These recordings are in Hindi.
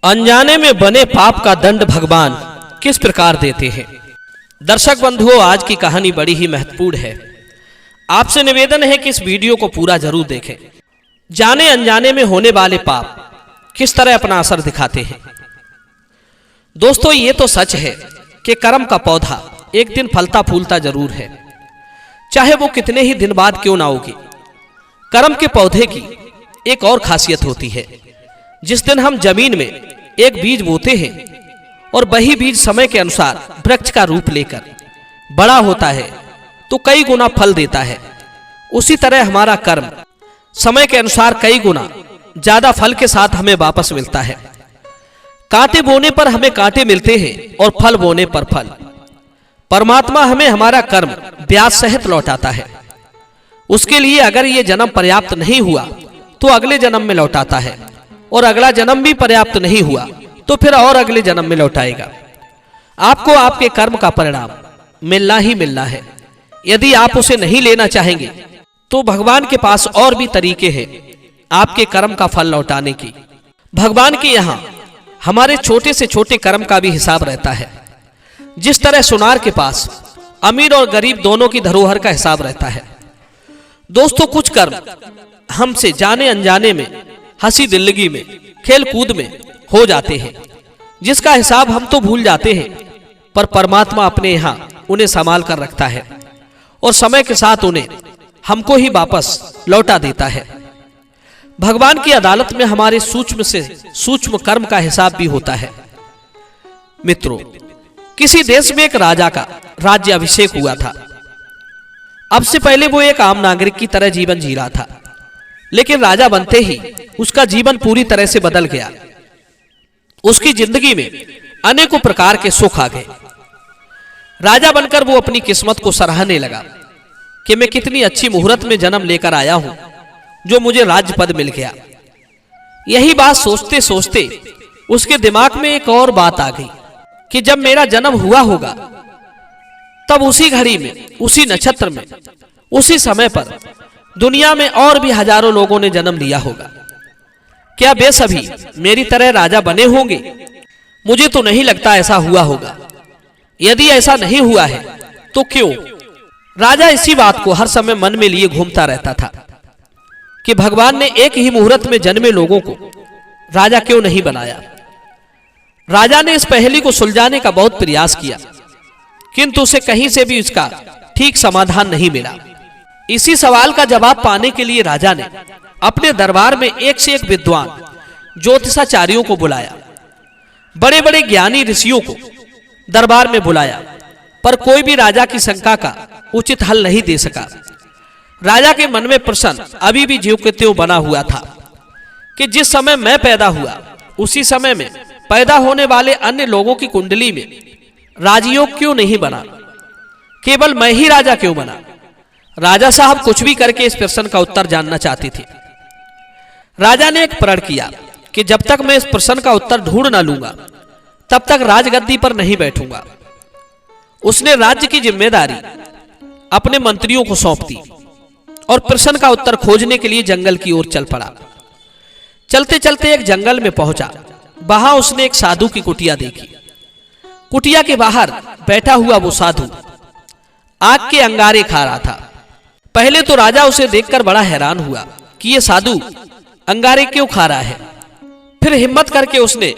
अनजाने में बने पाप का दंड भगवान किस प्रकार देते हैं। दर्शक बंधुओं, आज की कहानी बड़ी ही महत्वपूर्ण है। आपसे निवेदन है कि इस वीडियो को पूरा जरूर देखें। जाने अनजाने में होने वाले पाप किस तरह अपना असर दिखाते हैं। दोस्तों, ये तो सच है कि कर्म का पौधा एक दिन फलता फूलता जरूर है, चाहे वो कितने ही दिन बाद क्यों ना होगी। कर्म के पौधे की एक और खासियत होती है। जिस दिन हम जमीन में एक बीज बोते हैं और वही बीज समय के अनुसार वृक्ष का रूप लेकर बड़ा होता है तो कई गुना फल देता है, उसी तरह हमारा कर्म समय के अनुसार कई गुना ज्यादा फल के साथ हमें वापस मिलता है। कांटे बोने पर हमें कांटे मिलते हैं और फल बोने पर फल। परमात्मा हमें हमारा कर्म ब्याज सहित लौटाता है। उसके लिए अगर ये जन्म पर्याप्त नहीं हुआ तो अगले जन्म में लौटाता है, और अगला जन्म भी पर्याप्त नहीं हुआ तो फिर और अगले जन्म में लौटाएगा। आपको आपके कर्म का परिणाम मिलना ही मिलना है। यदि आप उसे नहीं लेना चाहेंगे तो भगवान के पास और भी तरीके हैं आपके कर्म का फल लौटाने की। भगवान के यहाँ हमारे छोटे से छोटे कर्म का भी हिसाब रहता है। जिस तरह सुनार के पास अमीर और गरीब दोनों की धरोहर का हिसाब रहता है। दोस्तों, कुछ कर्म हमसे जाने अनजाने में, हंसी दिल्लगी में, खेल कूद में हो जाते हैं, जिसका हिसाब हम तो भूल जाते हैं, पर परमात्मा अपने यहाँ उन्हें संभाल कर रखता है और समय के साथ उन्हें हमको ही वापस लौटा देता है। भगवान की अदालत में हमारे सूक्ष्म से सूक्ष्म कर्म का हिसाब भी होता है। मित्रों, किसी देश में एक राजा का राज्य अभिषेक हुआ था। अब से पहले वो एक आम नागरिक की तरह जीवन जी रहा था, लेकिन राजा बनते ही उसका जीवन पूरी तरह से बदल गया। उसकी जिंदगी में अनेकों प्रकार के सुख आ गए। राजा बनकर वो अपनी किस्मत को सराहने लगा कि मैं कितनी अच्छी मुहूर्त में जन्म लेकर आया हूं जो मुझे राज्य पद मिल गया। यही बात सोचते सोचते उसके दिमाग में एक और बात आ गई कि जब मेरा जन्म हुआ होगा तब उसी घड़ी में, उसी नक्षत्र में, उसी समय पर दुनिया में और भी हजारों लोगों ने जन्म लिया होगा। क्या वे सभी मेरी तरह राजा बने होंगे? मुझे तो नहीं लगता ऐसा हुआ होगा। यदि ऐसा नहीं हुआ है तो क्यों? राजा इसी बात को हर समय मन में लिए घूमता रहता था कि भगवान ने एक ही मुहूर्त में जन्मे लोगों को राजा क्यों नहीं बनाया। राजा ने इस पहेली को सुलझाने का बहुत प्रयास किया, किंतु उसे कहीं से भी इसका ठीक समाधान नहीं मिला। इसी सवाल का जवाब पाने के लिए राजा ने अपने दरबार में एक से एक विद्वान ज्योतिषाचार्यों को बुलाया। बड़े बड़े ज्ञानी ऋषियों को दरबार में बुलाया, पर कोई भी राजा की शंका का उचित हल नहीं दे सका। राजा के मन में प्रश्न अभी भी ज्यों के त्यों बना हुआ था कि जिस समय मैं पैदा हुआ उसी समय में पैदा होने वाले अन्य लोगों की कुंडली में राजयोग क्यों नहीं बना, केवल मैं ही राजा क्यों बना। राजा साहब कुछ भी करके इस प्रश्न का उत्तर जानना चाहते थे। राजा ने एक प्रण किया कि जब तक मैं इस प्रश्न का उत्तर ढूंढ ना लूंगा तब तक राजगद्दी पर नहीं बैठूंगा। उसने राज्य की जिम्मेदारी अपने मंत्रियों को सौंप दी और प्रश्न का उत्तर खोजने के लिए जंगल की ओर चल पड़ा। चलते चलते एक जंगल में पहुंचा। वहां उसने एक साधु की कुटिया देखी। कुटिया के बाहर बैठा हुआ वो साधु आग के अंगारे खा रहा था। पहले तो राजा उसे देखकर बड़ा हैरान हुआ कि ये साधु अंगारे क्यों खा रहा है। फिर हिम्मत करके उसने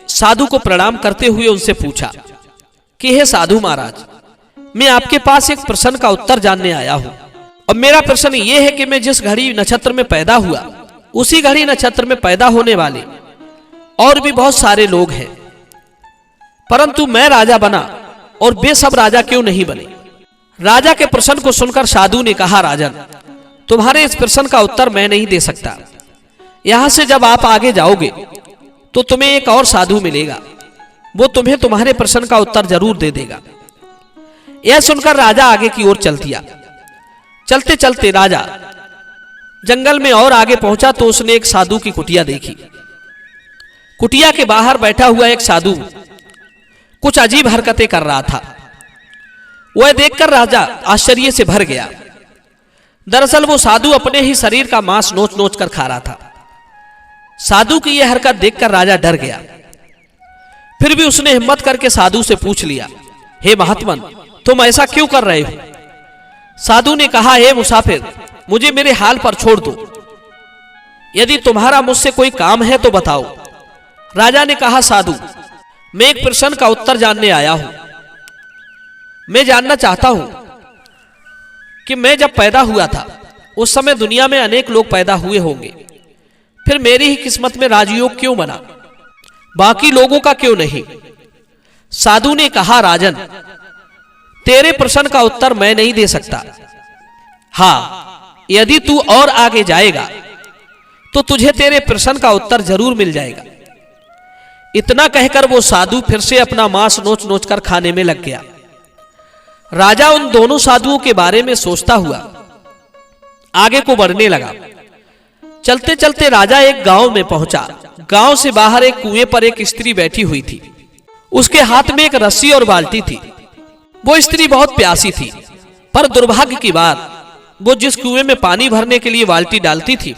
साधु को प्रणाम करते हुए उनसे पूछा कि हे साधु महाराज, मैं आपके पास एक प्रश्न का उत्तर जानने आया हूं। अब मेरा प्रश्न ये है कि मैं जिस घड़ी नक्षत्र में पैदा हुआ उसी घड़ी नक्षत्र में पैदा होने वाले और भी बहुत सारे लोग हैं, परंतु मैं राजा बना और वे सब राजा क्यों नहीं बने। राजा के प्रश्न को सुनकर साधु ने कहा, राजन, तुम्हारे इस प्रश्न का उत्तर मैं नहीं दे सकता। यहां से जब आप आगे जाओगे तो तुम्हें एक और साधु मिलेगा, वो तुम्हें तुम्हारे प्रश्न का उत्तर जरूर दे देगा। यह सुनकर राजा आगे की ओर चल दिया। चलते चलते राजा जंगल में और आगे पहुंचा तो उसने एक साधु की कुटिया देखी। कुटिया के बाहर बैठा हुआ एक साधु कुछ अजीब हरकतें कर रहा था। वह देखकर राजा आश्चर्य से भर गया। दरअसल वो साधु अपने ही शरीर का मांस नोच नोच कर खा रहा था। साधु की यह हरकत देखकर राजा डर गया फिर भी उसने हिम्मत करके साधु से पूछ लिया, हे महात्मन, तुम ऐसा क्यों कर रहे हो? साधु ने कहा, हे मुसाफिर, मुझे मेरे हाल पर छोड़ दो। यदि तुम्हारा मुझसे कोई काम है तो बताओ। राजा ने कहा, साधु, मैं एक प्रश्न का उत्तर जानने आया हूं। मैं जानना चाहता हूं कि मैं जब पैदा हुआ था उस समय दुनिया में अनेक लोग पैदा हुए होंगे, फिर मेरी ही किस्मत में राजयोग क्यों बना, बाकी लोगों का क्यों नहीं? साधु ने कहा, राजन, तेरे प्रश्न का उत्तर मैं नहीं दे सकता। हाँ, यदि तू और आगे जाएगा तो तुझे तेरे प्रश्न का उत्तर जरूर मिल जाएगा। इतना कहकर वो साधु फिर से अपना मांस नोच नोच कर खाने में लग गया। राजा उन दोनों साधुओं के बारे में सोचता हुआ आगे को बढ़ने लगा। चलते चलते राजा एक गांव में पहुंचा। गांव से बाहर एक कुएं पर एक स्त्री बैठी हुई थी। उसके हाथ में एक रस्सी और बाल्टी थी। वो स्त्री बहुत प्यासी थी, पर दुर्भाग्य की बात, वो जिस कुएं में पानी भरने के लिए बाल्टी डालती थी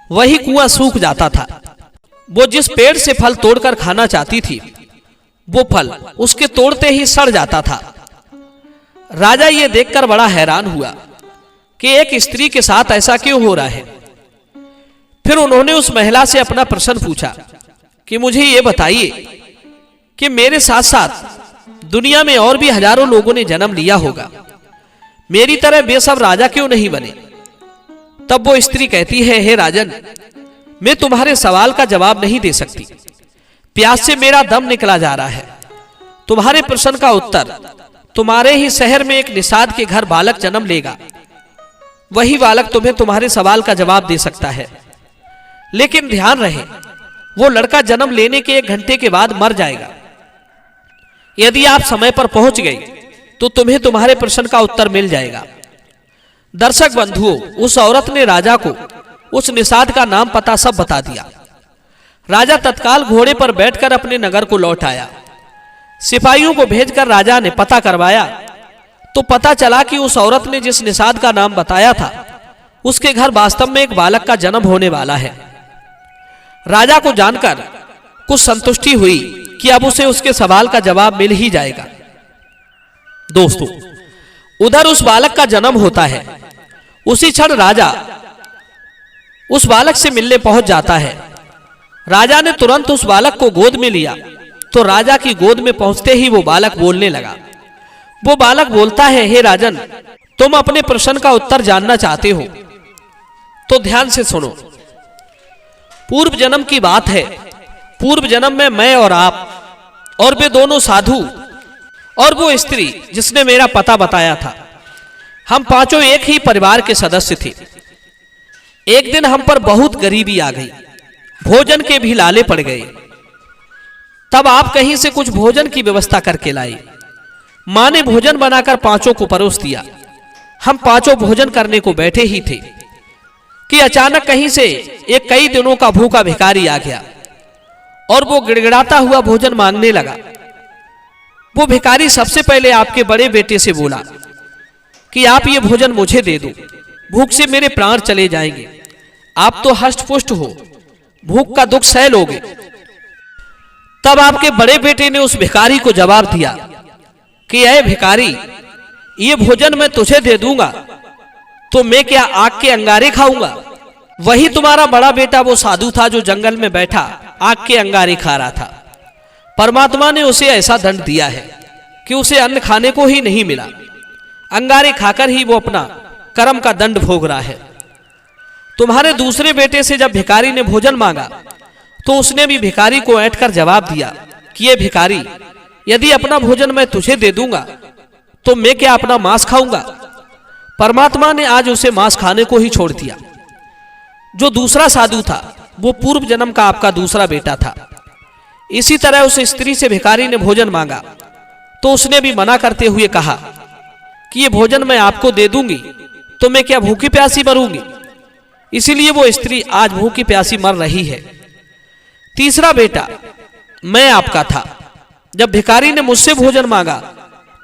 वही कुआं सूख जाता था। वो जिस पेड़ से फल तोड़कर खाना चाहती थी वो फल उसके तोड़ते ही सड़ जाता था। राजा ये देखकर बड़ा हैरान हुआ कि एक स्त्री के साथ ऐसा क्यों हो रहा है। फिर उन्होंने उस महिला से अपना प्रश्न पूछा कि मुझे ये बताइए कि मेरे साथ साथ दुनिया में और भी हजारों लोगों ने जन्म लिया होगा, मेरी तरह वे सब राजा क्यों नहीं बने? तब वो स्त्री कहती है, हे राजन, मैं तुम्हारे सवाल का जवाब नहीं दे सकती। प्यास से मेरा दम निकला जा रहा है। तुम्हारे प्रश्न का उत्तर तुम्हारे ही शहर में एक निषाद के घर बालक जन्म लेगा। वही बालक तुम्हें तुम्हारे सवाल का जवाब दे सकता है। लेकिन ध्यान रहे, वो लड़का जन्म लेने के 1 घंटे के बाद मर जाएगा। यदि आप समय पर पहुंच गए तो तुम्हें तुम्हारे प्रश्न का उत्तर मिल जाएगा। दर्शक बंधुओं, उस औरत ने राजा को उस निषाद का नाम पता सब बता दिया। राजा तत्काल घोड़े पर बैठकर अपने नगर को लौट आया। सिपाहियों को भेजकर राजा ने पता करवाया तो पता चला कि उस औरत ने जिस निषाद का नाम बताया था उसके घर वास्तव में एक बालक का जन्म होने वाला है। राजा को जानकर कुछ संतुष्टि हुई कि अब उसे उसके सवाल का जवाब मिल ही जाएगा। दोस्तों, उधर उस बालक का जन्म होता है। उसी क्षण राजा उस बालक से मिलने पहुंच जाता है। राजा ने तुरंत उस बालक को गोद में लिया तो राजा की गोद में पहुंचते ही वो बालक बोलने लगा। वो बालक बोलता है, हे राजन, तुम अपने प्रश्न का उत्तर जानना चाहते हो तो ध्यान से सुनो। पूर्व जन्म की बात है। पूर्व जन्म में मैं और आप और वे दोनों साधु और वो स्त्री जिसने मेरा पता बताया था, हम पांचों एक ही परिवार के सदस्य थे। एक दिन हम पर बहुत गरीबी आ गई, भोजन के भी लाले पड़ गए। तब आप कहीं से कुछ भोजन की व्यवस्था करके लाई। मां ने भोजन बनाकर पांचों को परोस दिया। हम पांचों भोजन करने को बैठे ही थे कि अचानक कहीं से एक कई दिनों का भूखा भिखारी आ गया और वो गिड़गिड़ाता हुआ भोजन मांगने लगा। वो भिखारी सबसे पहले आपके बड़े बेटे से बोला कि आप ये भोजन मुझे दे दो, भूख से मेरे प्राण चले जाएंगे। आप तो हष्ट-पुष्ट हो, भूख का दुख सह लोगे। तब आपके बड़े बेटे ने उस भिखारी को जवाब दिया कि ऐ भिखारी, ये भोजन मैं तुझे दे दूंगा तो मैं क्या आग के अंगारे खाऊंगा? वही तुम्हारा बड़ा बेटा वो साधु था जो जंगल में बैठा आग के अंगारे खा रहा था। परमात्मा ने उसे ऐसा दंड दिया है कि उसे अन्न खाने को ही नहीं मिला। अंगारे खाकर ही वो अपना कर्म का दंड भोग रहा है। तुम्हारे दूसरे बेटे से जब भिखारी ने भोजन मांगा तो उसने भी भिखारी को ऐंठकर जवाब दिया कि ये भिखारी, यदि अपना भोजन मैं तुझे दे दूंगा तो मैं क्या अपना मांस खाऊंगा? परमात्मा ने आज उसे मांस खाने को ही छोड़ दिया। जो दूसरा साधु था वो पूर्व जन्म का आपका दूसरा बेटा था। इसी तरह उस स्त्री से भिखारी ने भोजन मांगा तो उसने भी मना करते हुए कहा कि ये भोजन मैं आपको दे दूंगी तो मैं क्या भूखी प्यासी मरूंगी? इसीलिए वो स्त्री आज भूखी प्यासी मर रही है। तीसरा बेटा मैं आपका था। जब भिखारी ने मुझसे भोजन मांगा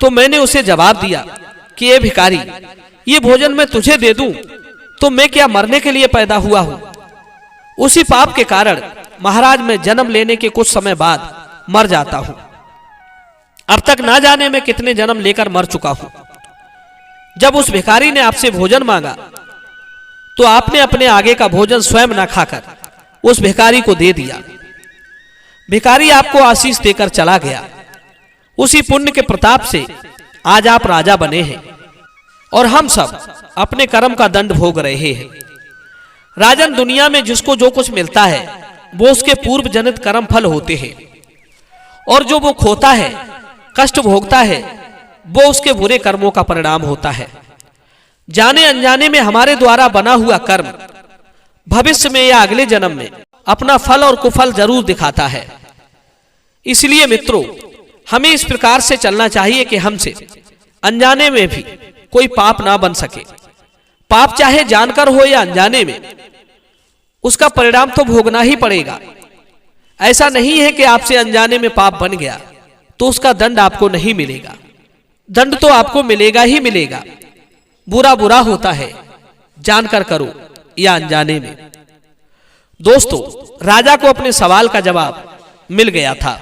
तो मैंने उसे जवाब दिया कि ये भिखारी, ये भोजन मैं तुझे दे दूं तो मैं क्या मरने के लिए पैदा हुआ हूं? उसी पाप के कारण महाराज मैं जन्म लेने के कुछ समय बाद मर जाता हूं। अब तक ना जाने मैं कितने जन्म लेकर मर चुका हूं। जब उस भिखारी ने आपसे भोजन मांगा तो आपने अपने आगे का भोजन स्वयं न खाकर उस भिखारी को दे दिया। भिखारी आपको आशीष देकर चला गया। उसी पुण्य के प्रताप से आज आप राजा बने हैं और हम सब अपने कर्म का दंड भोग रहे हैं। राजन, दुनिया में जिसको जो कुछ मिलता है वो उसके पूर्व जनित कर्म फल होते हैं, और जो वो खोता है, कष्ट भोगता है, वो उसके बुरे कर्मों का परिणाम होता है। जाने अनजाने में हमारे द्वारा बना हुआ कर्म भविष्य में या अगले जन्म में अपना फल और कुफल जरूर दिखाता है। इसलिए मित्रों, हमें इस प्रकार से चलना चाहिए कि हमसे अनजाने में भी कोई पाप ना बन सके। पाप चाहे जानकर हो या अनजाने में, उसका परिणाम तो भोगना ही पड़ेगा। ऐसा नहीं है कि आपसे अनजाने में पाप बन गया तो उसका दंड आपको नहीं मिलेगा। दंड तो आपको मिलेगा ही मिलेगा। बुरा बुरा होता है, जानकर करो या अनजाने में। दोस्तों, राजा को अपने सवाल का जवाब मिल गया था।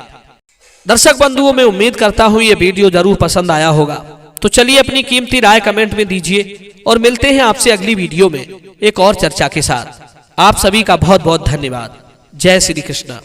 दर्शक बंधुओं, मैं उम्मीद करता हूं ये वीडियो जरूर पसंद आया होगा। तो चलिए अपनी कीमती राय कमेंट में दीजिए और मिलते हैं आपसे अगली वीडियो में एक और चर्चा के साथ। आप सभी का बहुत बहुत धन्यवाद। जय श्री कृष्ण।